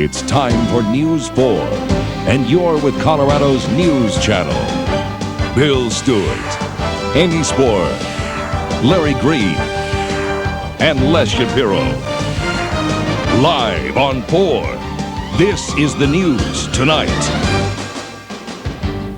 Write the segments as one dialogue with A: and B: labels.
A: It's time for News 4, and you're with Colorado's News Channel. Bill Stewart, Amy Spohr, Larry Green, and Les Shapiro. Live on 4, this is the news tonight.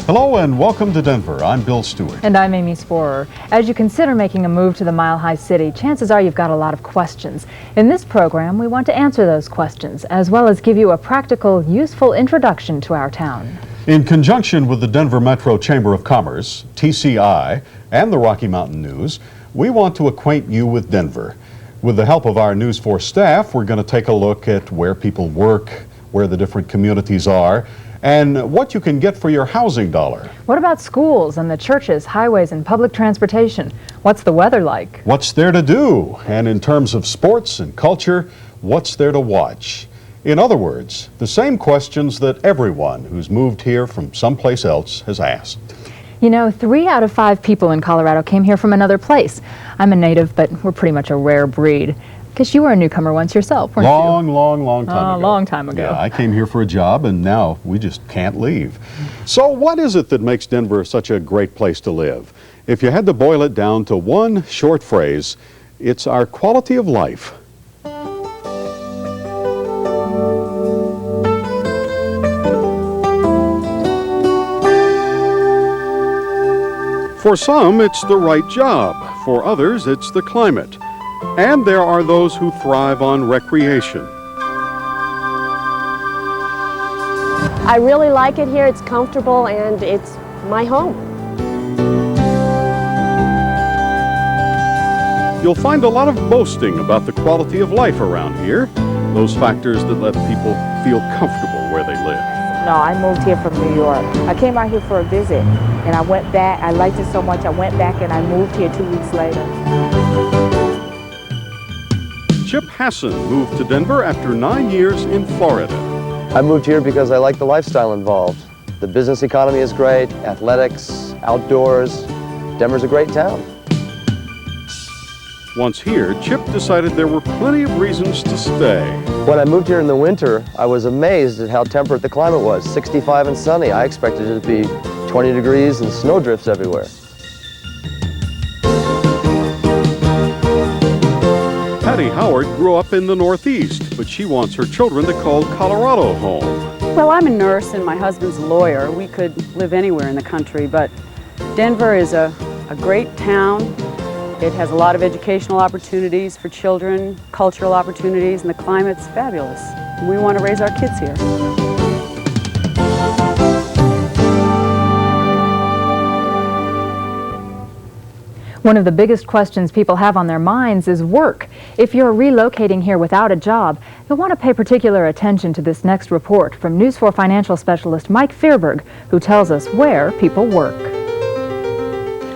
B: Hello and welcome to Denver. I'm Bill Stewart.
C: And I'm Amy Spohr. As you consider making a move to the Mile High City, chances are you've got a lot of questions. In this program, we want to answer those questions, as well as give you a practical, useful introduction to our town.
B: In conjunction with the Denver Metro Chamber of Commerce, TCI, and the Rocky Mountain News, we want to acquaint you with Denver. With the help of our News 4 staff, we're going to take a look at where people work, where the different communities are, and what you can get for your housing dollar.
C: What about schools and the churches, highways, and public transportation? What's the weather like?
B: What's there to do? And in terms of sports and culture, what's there to watch? In other words, the same questions that everyone who's moved here from someplace else has asked.
C: You know, 3 out of 5 people in Colorado came here from another place. I'm a native, but we're pretty much a rare breed. Guess you were a newcomer once yourself, weren't you?
B: Long time ago.
C: A long time ago.
B: Yeah, I came here for a job, and now we just can't leave. So what is it that makes Denver such a great place to live? If you had to boil it down to one short phrase, it's our quality of life. For some, it's the right job. For others, it's the climate. And there are those who thrive on recreation.
D: I really like it here. It's comfortable and it's my home.
B: You'll find a lot of boasting about the quality of life around here, those factors that let people feel comfortable where they live.
E: No, I moved here from New York. I came out here for a visit and I went back. I liked it so much I went back and I moved here 2 weeks later.
B: Chip Hassan moved to Denver after 9 years in Florida.
F: I moved here because I like the lifestyle involved. The business economy is great, athletics, outdoors. Denver's a great town.
B: Once here, Chip decided there were plenty of reasons to stay.
F: When I moved here in the winter, I was amazed at how temperate the climate was, 65 and sunny. I expected it to be 20 degrees and snowdrifts everywhere.
B: Patty Howard grew up in the Northeast, but she wants her children to call Colorado home.
G: Well, I'm a nurse and my husband's a lawyer. We could live anywhere in the country, but Denver is a great town. It has a lot of educational opportunities for children, cultural opportunities, and the climate's fabulous. We want to raise our kids here.
C: One of the biggest questions people have on their minds is work. If you're relocating here without a job, you'll want to pay particular attention to this next report from News 4 financial specialist Mike Fearberg, who tells us where people work.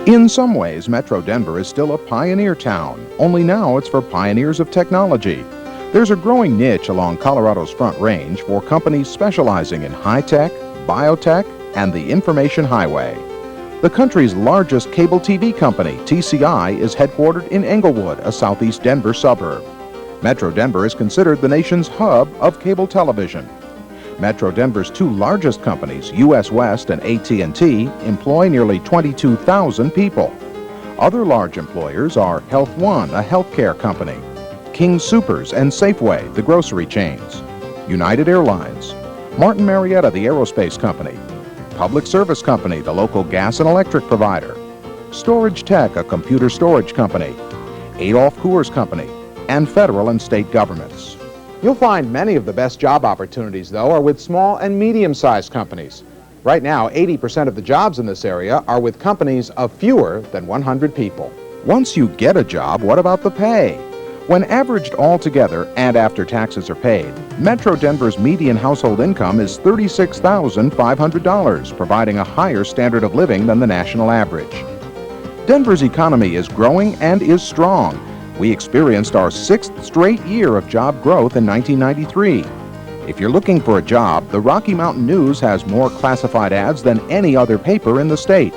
H: In some ways, Metro Denver is still a pioneer town, only now it's for pioneers of technology. There's a growing niche along Colorado's Front Range for companies specializing in high-tech, biotech, and the information highway. The country's largest cable TV company, TCI, is headquartered in Englewood, a southeast Denver suburb. Metro Denver is considered the nation's hub of cable television. Metro Denver's 2 largest companies, US West and AT&T, employ nearly 22,000 people. Other large employers are Health One, a healthcare company, King Soopers and Safeway, the grocery chains, United Airlines, Martin Marietta, the aerospace company, Public Service Company, the local gas and electric provider, Storage Tech, a computer storage company, Adolph Coors Company, and federal and state governments.
I: You'll find many of the best job opportunities, though, are with small and medium-sized companies. Right now, 80% of the jobs in this area are with companies of fewer than 100 people.
H: Once you get a job, what about the pay? When averaged all together and after taxes are paid, Metro Denver's median household income is $36,500, providing a higher standard of living than the national average. Denver's economy is growing and is strong. We experienced our 6th straight year of job growth in 1993. If you're looking for a job, the Rocky Mountain News has more classified ads than any other paper in the state.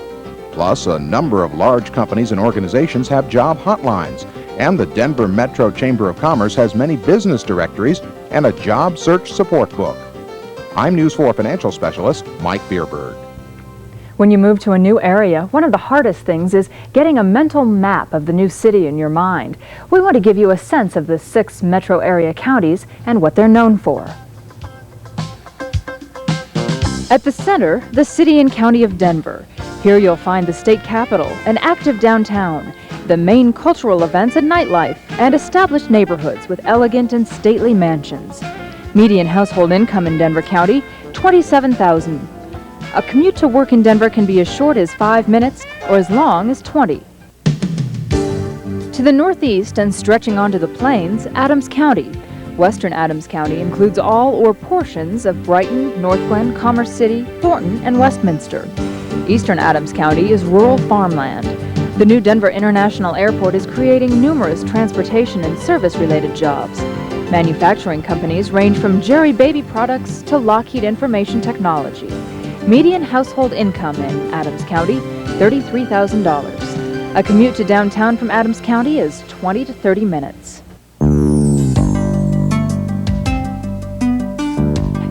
H: Plus, a number of large companies and organizations have job hotlines, and the Denver Metro Chamber of Commerce has many business directories and a job search support book. I'm News 4 financial specialist Mike Bierberg.
C: When you move to a new area, one of the hardest things is getting a mental map of the new city in your mind. We want to give you a sense of the 6 metro area counties and what they're known for. At the center, the city and county of Denver. Here you'll find the state capitol, an active downtown, the main cultural events and nightlife, and established neighborhoods with elegant and stately mansions. Median household income in Denver County, $27,000. A commute to work in Denver can be as short as 5 minutes or as long as 20. To the northeast and stretching onto the plains, Adams County. Western Adams County includes all or portions of Brighton, North Glen, Commerce City, Thornton, and Westminster. Eastern Adams County is rural farmland. The new Denver International Airport is creating numerous transportation and service-related jobs. Manufacturing companies range from Jerry Baby Products to Lockheed Information Technology. Median household income in Adams County, $33,000. A commute to downtown from Adams County is 20 to 30 minutes.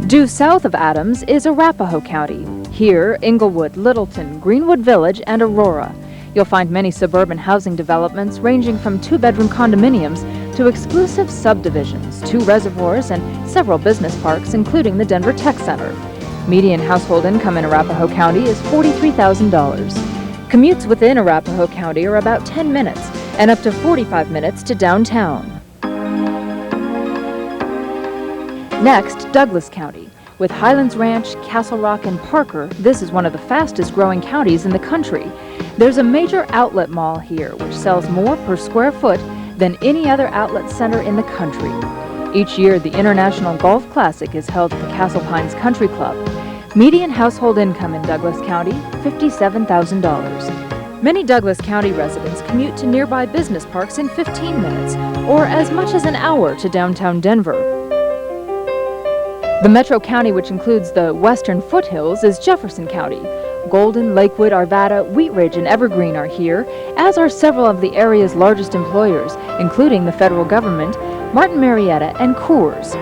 C: Due south of Adams is Arapahoe County. Here, Inglewood, Littleton, Greenwood Village, and Aurora. You'll find many suburban housing developments ranging from 2-bedroom condominiums to exclusive subdivisions, 2 reservoirs, and several business parks, including the Denver Tech Center. Median household income in Arapahoe County is $43,000. Commutes within Arapahoe County are about 10 minutes and up to 45 minutes to downtown. Next, Douglas County. With Highlands Ranch, Castle Rock, and Parker, this is one of the fastest growing counties in the country. There's a major outlet mall here which sells more per square foot than any other outlet center in the country. Each year, the International Golf Classic is held at the Castle Pines Country Club. Median household income in Douglas County, $57,000. Many Douglas County residents commute to nearby business parks in 15 minutes or as much as an hour to downtown Denver. The metro county, which includes the western foothills, is Jefferson County. Golden, Lakewood, Arvada, Wheat Ridge, and Evergreen are here, as are several of the area's largest employers, including the federal government, Martin Marietta, and Coors.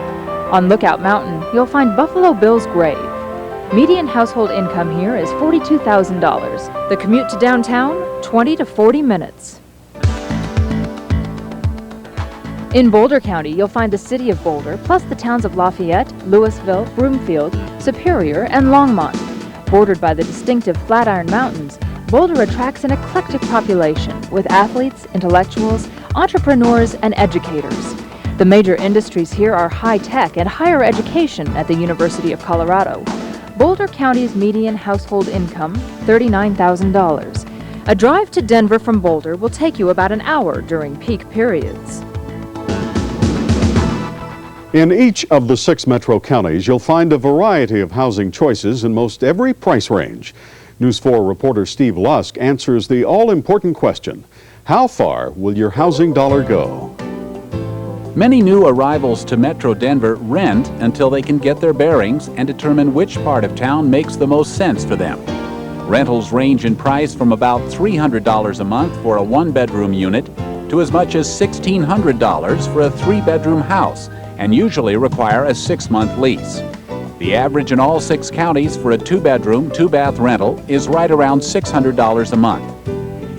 C: On Lookout Mountain, you'll find Buffalo Bill's grave. Median household income here is $42,000. The commute to downtown, 20 to 40 minutes. In Boulder County, you'll find the city of Boulder, plus the towns of Lafayette, Louisville, Broomfield, Superior, and Longmont. Bordered by the distinctive Flatiron Mountains, Boulder attracts an eclectic population with athletes, intellectuals, entrepreneurs, and educators. The major industries here are high tech and higher education at the University of Colorado. Boulder County's median household income, $39,000. A drive to Denver from Boulder will take you about an hour during peak periods.
B: In each of the 6 metro counties, you'll find a variety of housing choices in most every price range. News 4 reporter Steve Lusk answers the all-important question: how far will your housing dollar go?
J: Many new arrivals to Metro Denver rent until they can get their bearings and determine which part of town makes the most sense for them. Rentals range in price from about $300 a month for a 1-bedroom unit to as much as $1,600 for a 3-bedroom house, and usually require a 6-month lease. The average in all 6 counties for a 2-bedroom, 2-bath rental is right around $600 a month.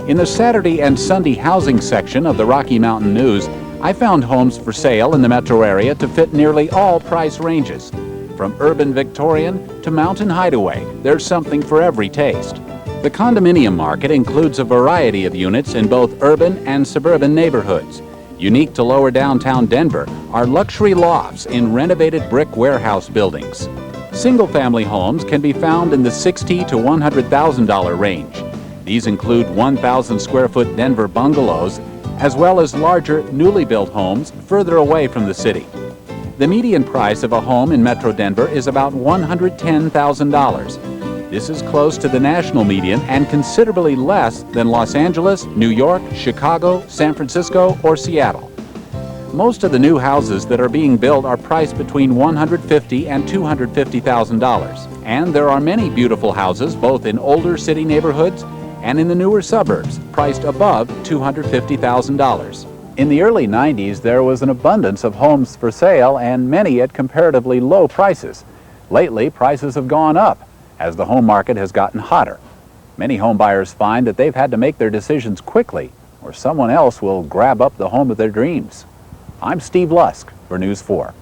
J: In the Saturday and Sunday housing section of the Rocky Mountain News, I found homes for sale in the metro area to fit nearly all price ranges. From urban Victorian to mountain hideaway, there's something for every taste. The condominium market includes a variety of units in both urban and suburban neighborhoods. Unique to lower downtown Denver are luxury lofts in renovated brick warehouse buildings. Single-family homes can be found in the $60,000 to $100,000 range. These include 1,000-square-foot Denver bungalows, as well as larger, newly built homes further away from the city. The median price of a home in Metro Denver is about $110,000. This is close to the national median and considerably less than Los Angeles, New York, Chicago, San Francisco, or Seattle. Most of the new houses that are being built are priced between $150,000 and $250,000. And there are many beautiful houses both in older city neighborhoods and in the newer suburbs, priced above $250,000. In the early 90s, there was an abundance of homes for sale and many at comparatively low prices. Lately, prices have gone up as the home market has gotten hotter. Many home buyers find that they've had to make their decisions quickly or someone else will grab up the home of their dreams. I'm Steve Lusk for News 4.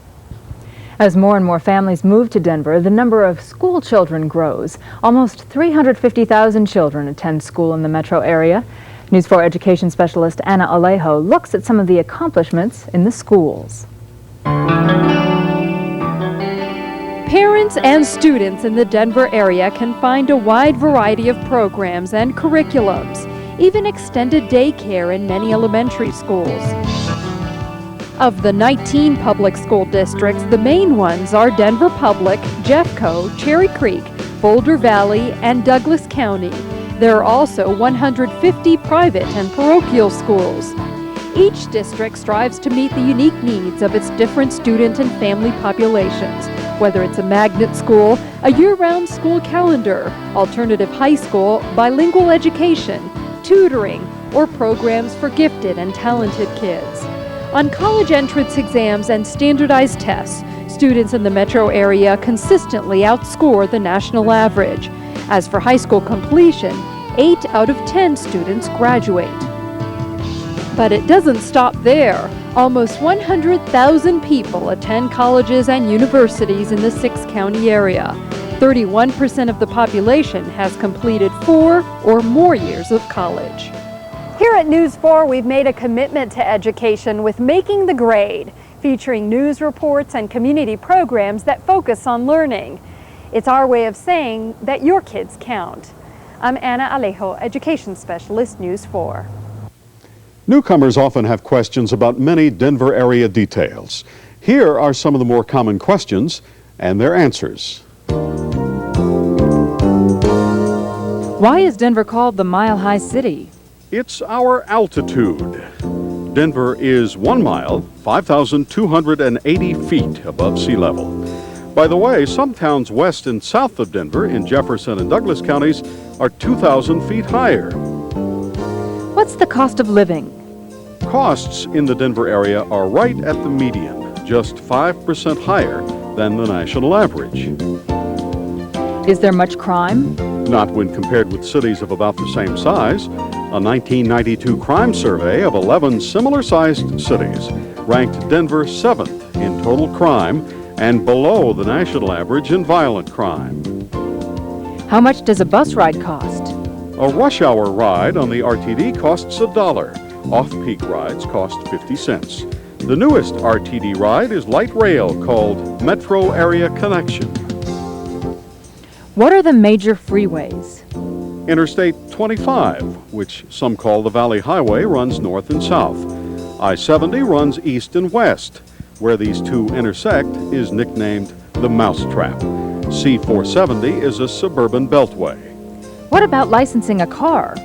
C: As more and more families move to Denver, the number of school children grows. Almost 350,000 children attend school in the metro area. News 4 education specialist Anna Alejo looks at some of the accomplishments in the schools.
K: Parents and students in the Denver area can find a wide variety of programs and curriculums, even extended daycare in many elementary schools. Of the 19 public school districts, the main ones are Denver Public, Jeffco, Cherry Creek, Boulder Valley, and Douglas County. There are also 150 private and parochial schools. Each district strives to meet the unique needs of its different student and family populations, whether it's a magnet school, a year-round school calendar, alternative high school, bilingual education, tutoring, or programs for gifted and talented kids. On college entrance exams and standardized tests, students in the metro area consistently outscore the national average. As for high school completion, 8 out of 10 students graduate. But it doesn't stop there. Almost 100,000 people attend colleges and universities in the 6-county area. 31% of the population has completed 4 or more years of college. Here at News 4, we've made a commitment to education with Making the Grade, featuring news reports and community programs that focus on learning. It's our way of saying that your kids count. I'm Anna Alejo, Education Specialist, News 4.
B: Newcomers often have questions about many Denver area details. Here are some of the more common questions and their answers.
C: Why is Denver called the Mile High City?
B: It's our altitude. Denver is 1 mile, 5,280 feet above sea level. By the way, some towns west and south of Denver in Jefferson and Douglas counties are 2,000 feet higher.
C: What's the cost of living?
B: Costs in the Denver area are right at the median, just 5% higher than the national average.
C: Is there much crime?
B: Not when compared with cities of about the same size. A 1992 crime survey of 11 similar-sized cities ranked Denver 7th in total crime and below the national average in violent crime.
C: How much does a bus ride cost?
B: A rush hour ride on the RTD costs $1. Off-peak rides cost 50 cents. The newest RTD ride is light rail called Metro Area Connection.
C: What are the major freeways?
B: Interstate 25, which some call the Valley Highway, runs north and south. I-70 runs east and west. Where these two intersect is nicknamed the Mousetrap. C-470 is a suburban beltway.
C: What about licensing a car?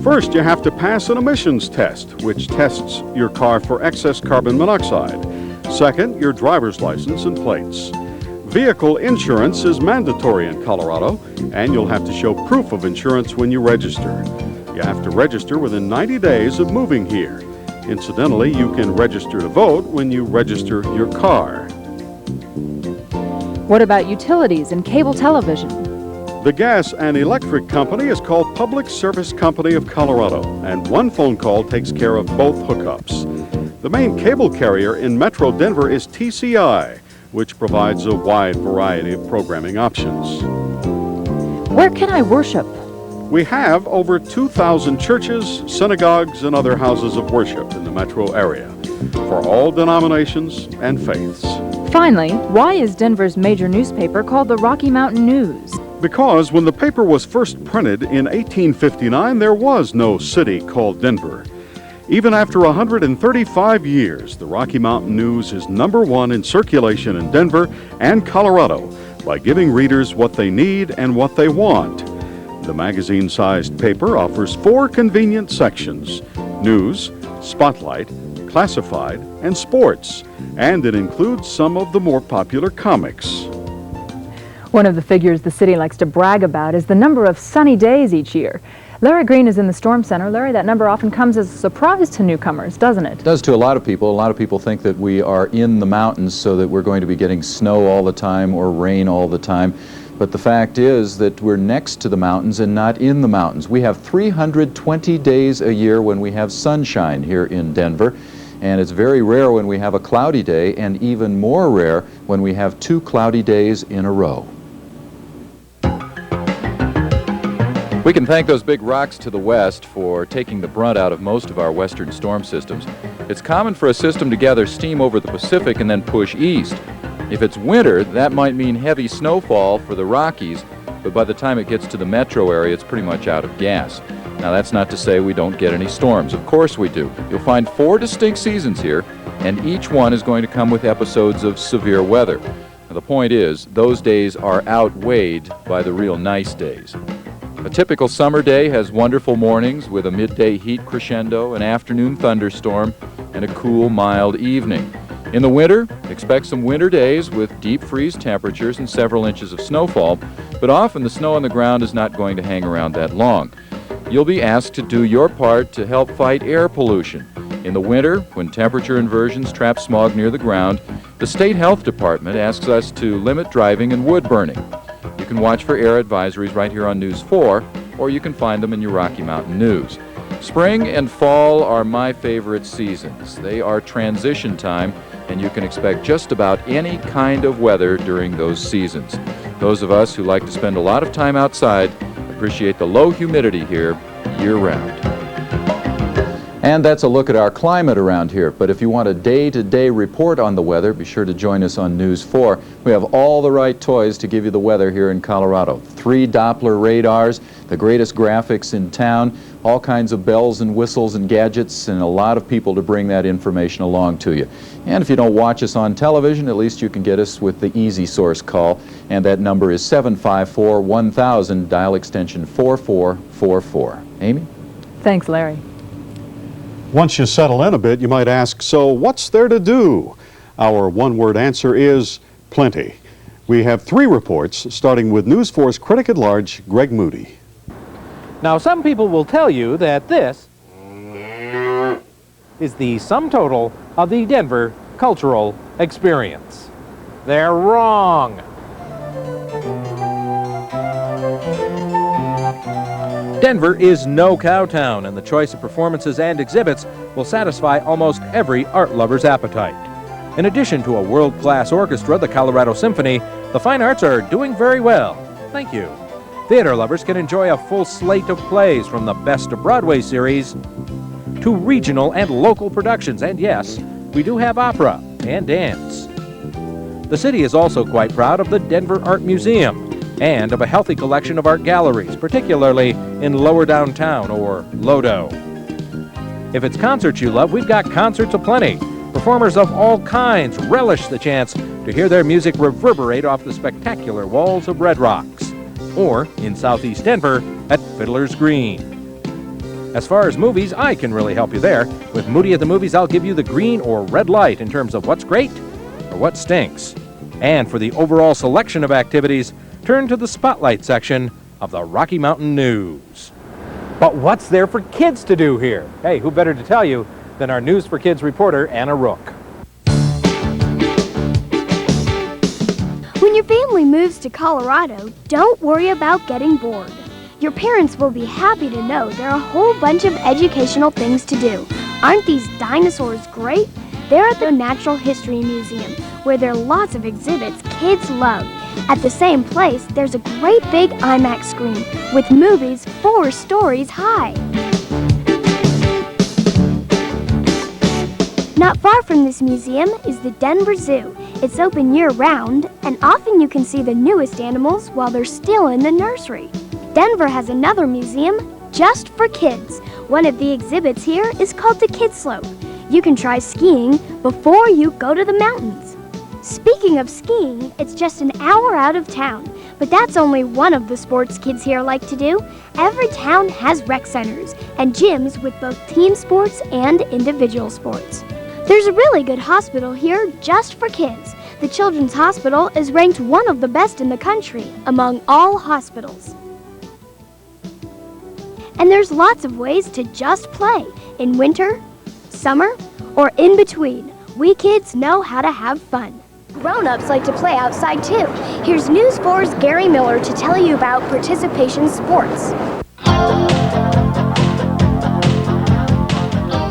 B: First, you have to pass an emissions test, which tests your car for excess carbon monoxide. Second, your driver's license and plates. Vehicle insurance is mandatory in Colorado, and you'll have to show proof of insurance when you register. You have to register within 90 days of moving here. Incidentally, you can register to vote when you register your car.
C: What about utilities and cable television?
B: The gas and electric company is called Public Service Company of Colorado, and one phone call takes care of both hookups. The main cable carrier in Metro Denver is TCI, which provides a wide variety of programming options.
C: Where can I worship?
B: We have over 2,000 churches, synagogues, and other houses of worship in the metro area for all denominations and faiths.
C: Finally, why is Denver's major newspaper called the Rocky Mountain News?
B: Because when the paper was first printed in 1859, there was no city called Denver. Even after 135 years, the Rocky Mountain News is #1 in circulation in Denver and Colorado by giving readers what they need and what they want. The magazine-sized paper offers 4 convenient sections: news, spotlight, classified, and sports, and it includes some of the more popular comics.
C: One of the figures the city likes to brag about is the number of sunny days each year. Larry Green is in the Storm Center. Larry, that number often comes as a surprise to newcomers, doesn't it?
L: It does to a lot of people. A lot of people think that we are in the mountains so that we're going to be getting snow all the time or rain all the time. But the fact is that we're next to the mountains and not in the mountains. We have 320 days a year when we have sunshine here in Denver. And it's very rare when we have a cloudy day, and even more rare when we have 2 cloudy days in a row. We can thank those big rocks to the west for taking the brunt out of most of our western storm systems. It's common for a system to gather steam over the Pacific and then push east. If it's winter, that might mean heavy snowfall for the Rockies, but by the time it gets to the metro area, it's pretty much out of gas. Now, that's not to say we don't get any storms. Of course we do. You'll find 4 distinct seasons here, and each one is going to come with episodes of severe weather. Now, the point is, those days are outweighed by the real nice days. A typical summer day has wonderful mornings with a midday heat crescendo, an afternoon thunderstorm, and a cool, mild evening. In the winter, expect some winter days with deep freeze temperatures and several inches of snowfall, but often the snow on the ground is not going to hang around that long. You'll be asked to do your part to help fight air pollution. In the winter, when temperature inversions trap smog near the ground, the State Health Department asks us to limit driving and wood burning. You can watch for air advisories right here on News 4, or you can find them in your Rocky Mountain News. Spring and fall are my favorite seasons. They are transition time, and you can expect just about any kind of weather during those seasons. Those of us who like to spend a lot of time outside appreciate the low humidity here year-round. And that's a look at our climate around here. But if you want a day-to-day report on the weather, be sure to join us on News 4. We have all the right toys to give you the weather here in Colorado. 3 Doppler radars, the greatest graphics in town, all kinds of bells and whistles and gadgets, and a lot of people to bring that information along to you. And if you don't watch us on television, at least you can get us with the Easy Source call, and that number is 754-1000, dial extension 4444. Amy?
C: Thanks, Larry.
B: Once you settle in a bit, you might ask, so what's there to do? Our one-word answer is plenty. We have 3 reports, starting with News 4's critic at large, Greg Moody.
M: Now, some people will tell you that this is the sum total of the Denver cultural experience. They're wrong. Denver is no cow town, and the choice of performances and exhibits will satisfy almost every art lover's appetite. In addition to a world-class orchestra, the Colorado Symphony, the fine arts are doing very well. Thank you. Theater lovers can enjoy a full slate of plays from the Best of Broadway series to regional and local productions, and yes, we do have opera and dance. The city is also quite proud of the Denver Art Museum and of a healthy collection of art galleries, particularly in Lower Downtown, or LoDo. If it's concerts you love, we've got concerts aplenty. Performers of all kinds relish the chance to hear their music reverberate off the spectacular walls of Red Rocks, or in southeast Denver at Fiddler's Green. As far as movies, I can really help you there. With Moody at the Movies, I'll give you the green or red light in terms of what's great or what stinks. And for the overall selection of activities, turn to the Spotlight section of the Rocky Mountain News. But what's there for kids to do here? Hey, who better to tell you than our News for Kids reporter, Anna Rook.
N: When your family moves to Colorado, don't worry about getting bored. Your parents will be happy to know there are a whole bunch of educational things to do. Aren't these dinosaurs great? They're at the Natural History Museum, where there are lots of exhibits kids love. At the same place, there's a great big IMAX screen with movies 4 stories high. Not far from this museum is the Denver Zoo. It's open year-round, and often you can see the newest animals while they're still in the nursery. Denver has another museum just for kids. One of the exhibits here is called the Kids Slope. You can try skiing before you go to the mountains. Speaking of skiing, it's just an hour out of town, but that's only one of the sports kids here like to do. Every town has rec centers and gyms with both team sports and individual sports. There's a really good hospital here just for kids. The Children's Hospital is ranked one of the best in the country among all hospitals. And there's lots of ways to just play in winter, summer, or in between. We kids know how to have fun. Grown-ups like to play outside too. Here's News 4's Gary Miller to tell you about participation sports.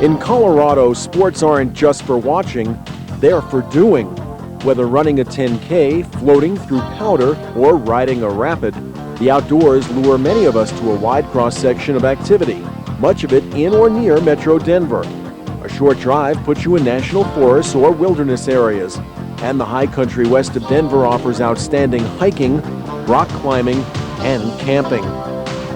O: In Colorado, sports aren't just for watching, they're for doing. Whether running a 10K, floating through powder, or riding a rapid, the outdoors lure many of us to a wide cross-section of activity, much of it in or near Metro Denver. A short drive puts you in national forests or wilderness areas, and the high country west of Denver offers outstanding hiking, rock climbing, and camping.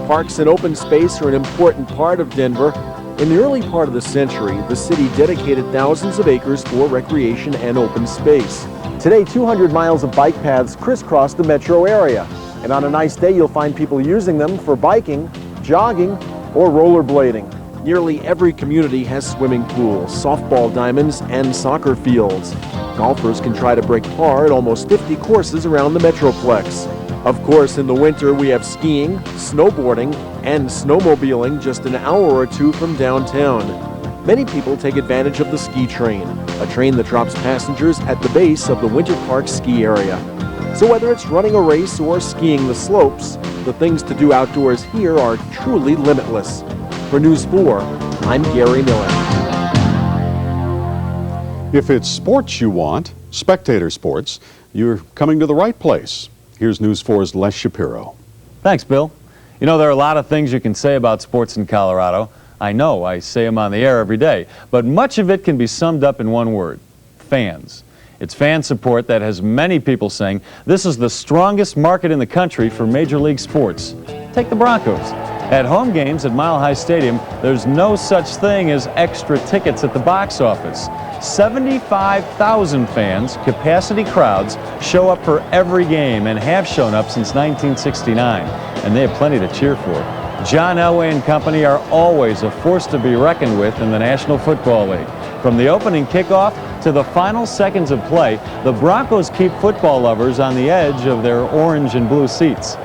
O: Parks and open space are an important part of Denver. In the early part of the century, the city dedicated thousands of acres for recreation and open space. Today, 200 miles of bike paths crisscross the metro area, and on a nice day, you'll find people using them for biking, jogging, or rollerblading. Nearly every community has swimming pools, softball diamonds, and soccer fields. Golfers can try to break par at almost 50 courses around the Metroplex. Of course, in the winter, we have skiing, snowboarding, and snowmobiling just an hour or two from downtown. Many people take advantage of the ski train, a train that drops passengers at the base of the Winter Park ski area. So whether it's running a race or skiing the slopes, the things to do outdoors here are truly limitless. For News 4, I'm Gary Miller.
B: If it's sports you want, spectator sports, you're coming to the right place. Here's News 4's Les Shapiro.
P: Thanks, Bill. You know, there are a lot of things you can say about sports in Colorado. I know, I say them on the air every day, but much of it can be summed up in one word: fans. It's fan support that has many people saying this is the strongest market in the country for Major League sports. Take the Broncos. At home games at Mile High Stadium, there's no such thing as extra tickets at the box office. 75,000 fans, capacity crowds, show up for every game and have shown up since 1969, and they have plenty to cheer for. John Elway and company are always a force to be reckoned with in the National Football League. From the opening kickoff to the final seconds of play, the Broncos keep football lovers on the edge of their orange and blue seats.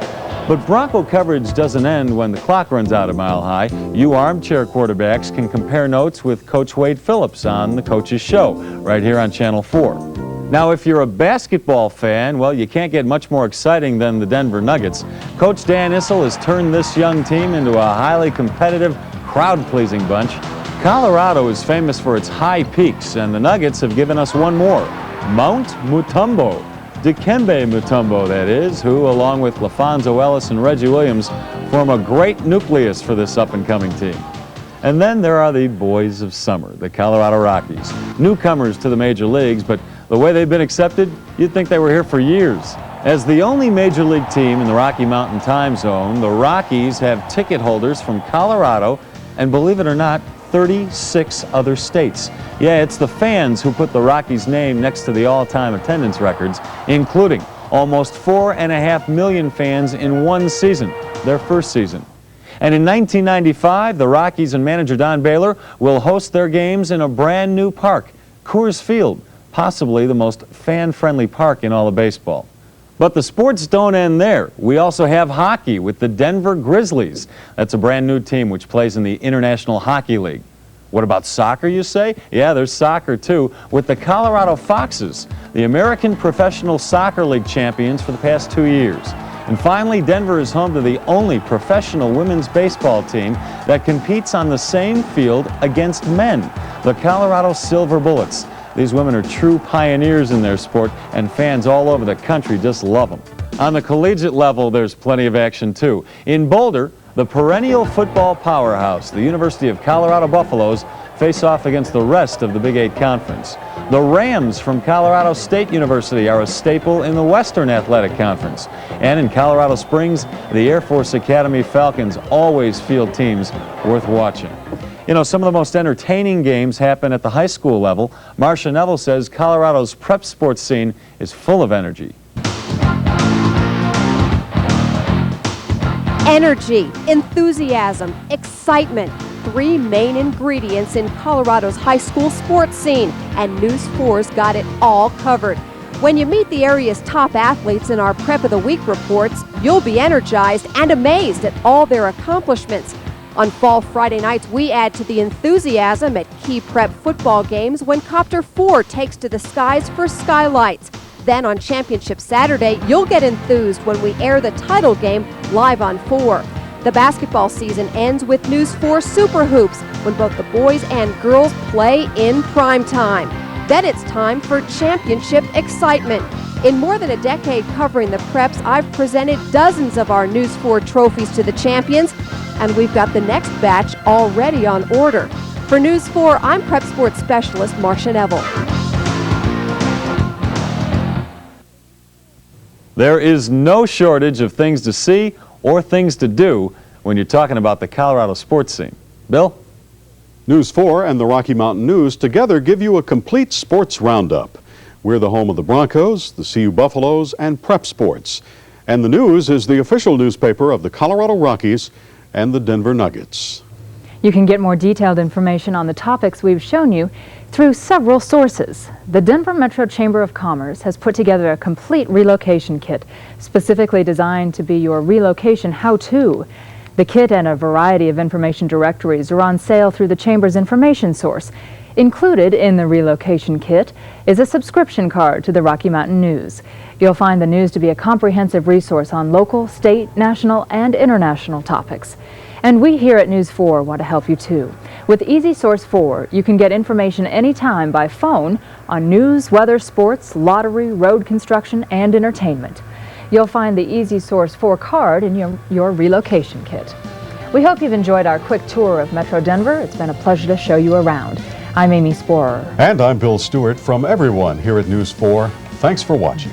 P: But Bronco coverage doesn't end when the clock runs out at Mile High. You armchair quarterbacks can compare notes with Coach Wade Phillips on The Coach's Show, right here on Channel 4. Now, if you're a basketball fan, well, you can't get much more exciting than the Denver Nuggets. Coach Dan Issel has turned this young team into a highly competitive, crowd-pleasing bunch. Colorado is famous for its high peaks, and the Nuggets have given us one more: Mount Mutombo. Dikembe Mutombo, that is, who, along with LaFonso Ellis and Reggie Williams, form a great nucleus for this up-and-coming team. And then there are the boys of summer, the Colorado Rockies. Newcomers to the major leagues, but the way they've been accepted, you'd think they were here for years. As the only major league team in the Rocky Mountain time zone, the Rockies have ticket holders from Colorado and, believe it or not, 36 other states. Yeah, it's the fans who put the Rockies' name next to the all-time attendance records, including almost 4.5 million fans in one season, their first season. And in 1995, the Rockies and manager Don Baylor will host their games in a brand new park, Coors Field, possibly the most fan-friendly park in all of baseball. But the sports don't end there. We also have hockey with the Denver Grizzlies. That's a brand new team which plays in the International Hockey League. What about soccer, you say? Yeah, there's soccer too, with the Colorado Foxes, the American Professional Soccer League champions for the past 2 years. And finally, Denver is home to the only professional women's baseball team that competes on the same field against men, the Colorado Silver Bullets. These women are true pioneers in their sport, and fans all over the country just love them. On the collegiate level, there's plenty of action too. In Boulder, the perennial football powerhouse, the University of Colorado Buffaloes, face off against the rest of the Big 8 Conference. The Rams from Colorado State University are a staple in the Western Athletic Conference. And in Colorado Springs, the Air Force Academy Falcons always field teams worth watching. You know, some of the most entertaining games happen at the high school level. Marcia Neville says Colorado's prep sports scene is full of energy.
Q: Energy, enthusiasm, excitement. 3 main ingredients in Colorado's high school sports scene, and News 4's got it all covered. When you meet the area's top athletes in our Prep of the Week reports, you'll be energized and amazed at all their accomplishments. On fall Friday nights, we add to the enthusiasm at key prep football games when Copter 4 takes to the skies for skylights. Then on Championship Saturday, you'll get enthused when we air the title game live on 4. The basketball season ends with News 4 Super Hoops, when both the boys and girls play in prime time. Then it's time for championship excitement. In more than a decade covering the preps, I've presented dozens of our News 4 trophies to the champions, and we've got the next batch already on order. For News 4, I'm Prep Sports Specialist Marcia Neville.
P: There is no shortage of things to see or things to do when you're talking about the Colorado sports scene. Bill?
B: News 4 and the Rocky Mountain News together give you a complete sports roundup. We're the home of the Broncos, the CU Buffaloes, and prep sports. And the News is the official newspaper of the Colorado Rockies and the Denver Nuggets.
C: You can get more detailed information on the topics we've shown you through several sources. The Denver Metro Chamber of Commerce has put together a complete relocation kit specifically designed to be your relocation how-to. The kit and a variety of information directories are on sale through the Chamber's information source. Included in the relocation kit is a subscription card to the Rocky Mountain News. You'll find the news to be a comprehensive resource on local, state, national, and international topics. And we here at News 4 want to help you too. With Easy Source 4, you can get information anytime by phone on news, weather, sports, lottery, road construction, and entertainment. You'll find the Easy Source 4 card in your relocation kit. We hope you've enjoyed our quick tour of Metro Denver. It's been a pleasure to show you around. I'm Amy Sporer.
B: And I'm Bill Stewart. From everyone here at News 4, thanks for watching.